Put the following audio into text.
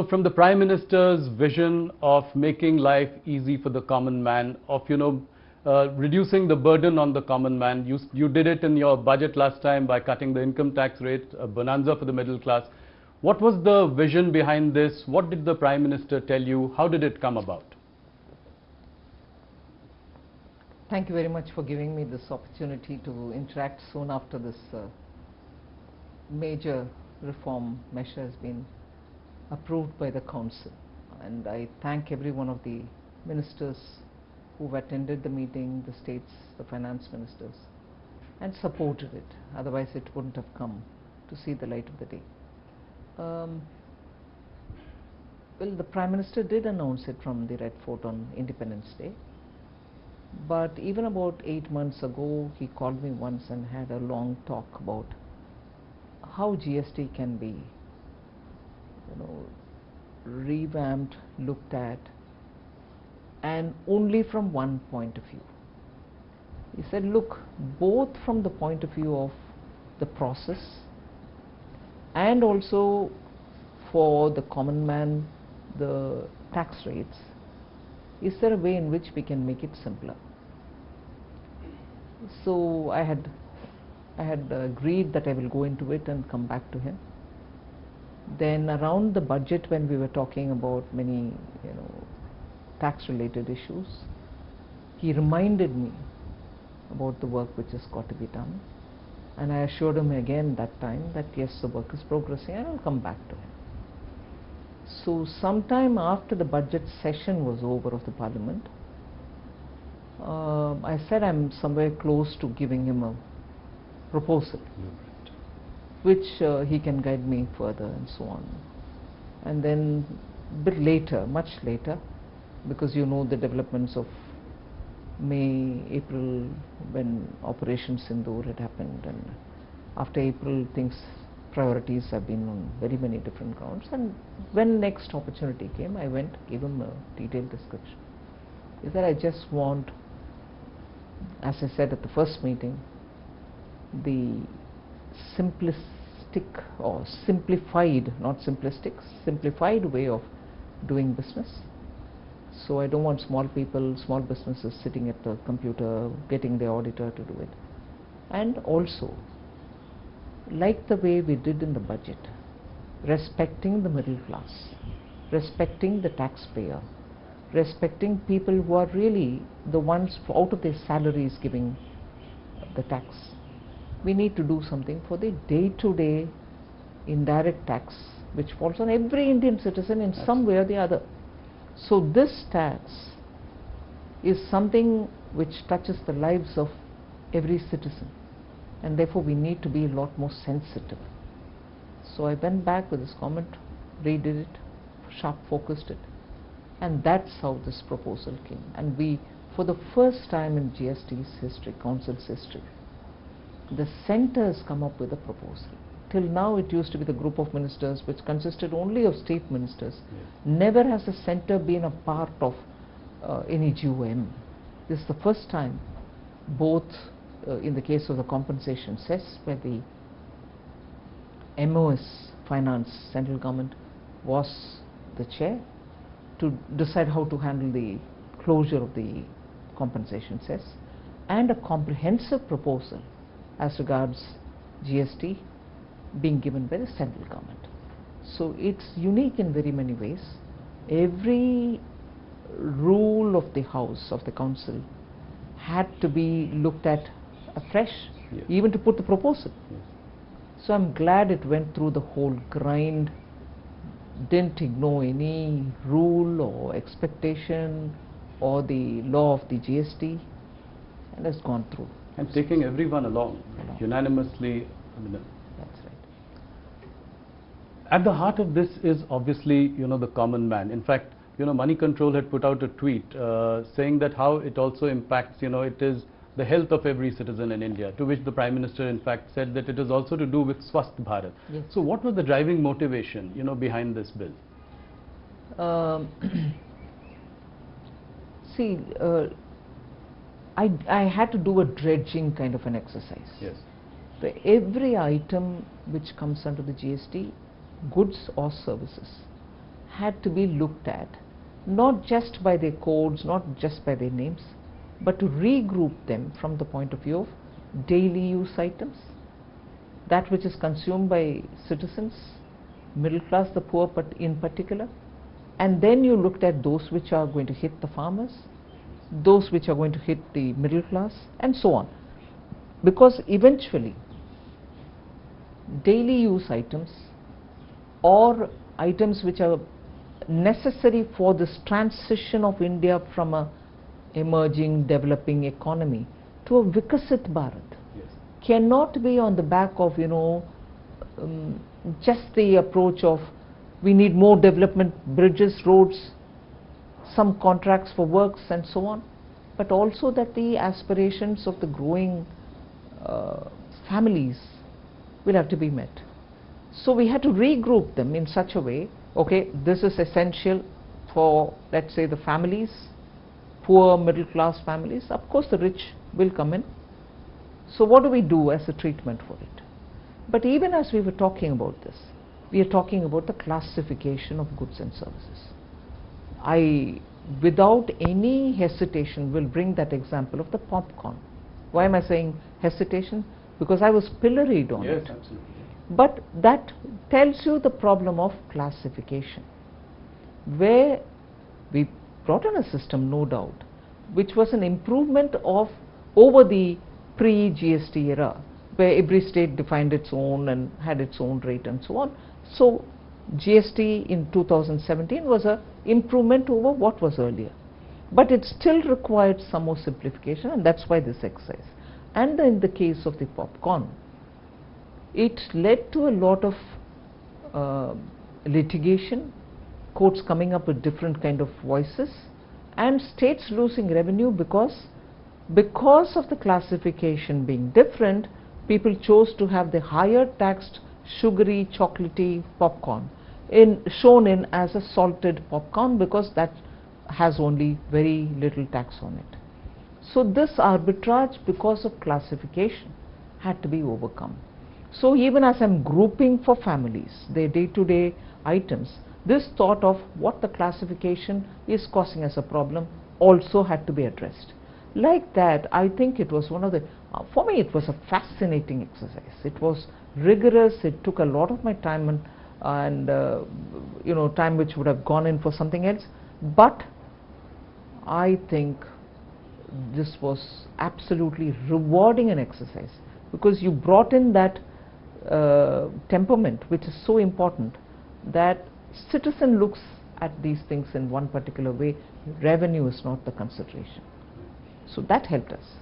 from the Prime Minister's vision of making life easy for the common man, of, reducing the burden on the common man. You did it in your budget last time by cutting the income tax rate, a bonanza for the middle class. What was the vision behind this? What did the Prime Minister tell you? How did it come about? Thank you very much for giving me this opportunity to interact soon after this major reform measure has been approved by the Council. And I thank every one of the ministers who've attended the meeting, the states, the finance ministers, and supported it. Otherwise it wouldn't have come to see the light of the day. Well, the Prime Minister did announce it from the Red Fort on Independence Day. But even about 8 months ago, he called me once and had a long talk about how GST can be, revamped, looked at, and only from one point of view. He said, look, both from the point of view of the process and also for the common man, the tax rates, is there a way in which we can make it simpler? So I had agreed that I will go into it and come back to him. Then around the budget, when we were talking about many tax related issues, he reminded me about the work which has got to be done, and I assured him again that time that yes, the work is progressing and I'll come back to him. So sometime after the budget session was over of the Parliament, I said I'm somewhere close to giving him a proposal which he can guide me further and so on. And then a bit later, much later, because the developments of May, April, when Operation Sindoor had happened, and after April priorities have been on very many different grounds, and when next opportunity came, I went, gave him a detailed description. Is that I just want, as I said at the first meeting, the simplistic or simplified, not simplistic, simplified way of doing business. So I don't want small businesses sitting at the computer, getting the auditor to do it. And also, like the way we did in the budget, respecting the middle class, respecting the taxpayer, respecting people who are really the ones out of their salaries giving the tax. We need to do something for the day-to-day indirect tax which falls on every Indian citizen in some way or the other. So this tax is something which touches the lives of every citizen, and therefore we need to be a lot more sensitive. So I went back with this comment, redid it, sharp focused it, and that's how this proposal came. And we, for the first time in GST's history, Council's history, the centre has come up with a proposal. Till now it used to be the group of ministers which consisted only of state ministers. Yes. Never has the centre been a part of any GOM. This is the first time, both in the case of the compensation cess, where the MOS Finance, central government, was the chair to decide how to handle the closure of the compensation cess, and a comprehensive proposal as regards GST being given by the central government. So it's unique in very many ways. Every rule of the House, of the Council, had to be looked at afresh, yes, even to put the proposal. Yes. So I'm glad it went through the whole grind, didn't ignore any rule or expectation or the law of the GST, and has gone through. And taking everyone along. Unanimously. That's right. At the heart of this is obviously, the common man. In fact, Money Control had put out a tweet saying that how it also impacts, it is the health of every citizen in India, to which the Prime Minister in fact said that it is also to do with Swasth Bharat. Yes. So what was the driving motivation, behind this bill? See, I had to do a dredging kind of an exercise. Yes. For every item which comes under the GST, goods or services, had to be looked at, not just by their codes, not just by their names, but to regroup them from the point of view of daily use items, that which is consumed by citizens, middle class, the poor in particular, and then you looked at those which are going to hit the farmers, those which are going to hit the middle class, and so on. Because eventually daily use items or items which are necessary for this transition of India from a emerging developing economy to a Vikasit Bharat cannot be on the back of just the approach of we need more development, bridges, roads, some contracts for works and so on, but also that the aspirations of the growing families will have to be met. So we had to regroup them in such a way, okay, this is essential for, let's say, the families, poor middle class families. Of course the rich will come in. So what do we do as a treatment for it? But even as we were talking about this, we are talking about the classification of goods and services. I, without any hesitation, will bring that example of the popcorn. Why am I saying hesitation? Because I was pilloried on it. Yes, absolutely. But that tells you the problem of classification, where we brought in a system, no doubt, which was an improvement of over the pre-GST era, where every state defined its own and had its own rate and so on. So GST in 2017 was an improvement over what was earlier, but it still required some more simplification, and that's why this exercise. And in the case of the popcorn, it led to a lot of litigation, courts coming up with different kind of voices, and states losing revenue because of the classification being different. People chose to have the higher taxed sugary chocolatey popcorn shown in as a salted popcorn, because that has only very little tax on it. So this arbitrage because of classification had to be overcome. So even as I'm grouping for families their day-to-day items, this thought of what the classification is causing as a problem also had to be addressed. Like that, I think it was one of the, for me it was a fascinating exercise. It was rigorous, it took a lot of my time and time which would have gone in for something else, but I think this was absolutely rewarding an exercise, because you brought in that temperament which is so important, that citizen looks at these things in one particular way, revenue is not the consideration. So that helped us.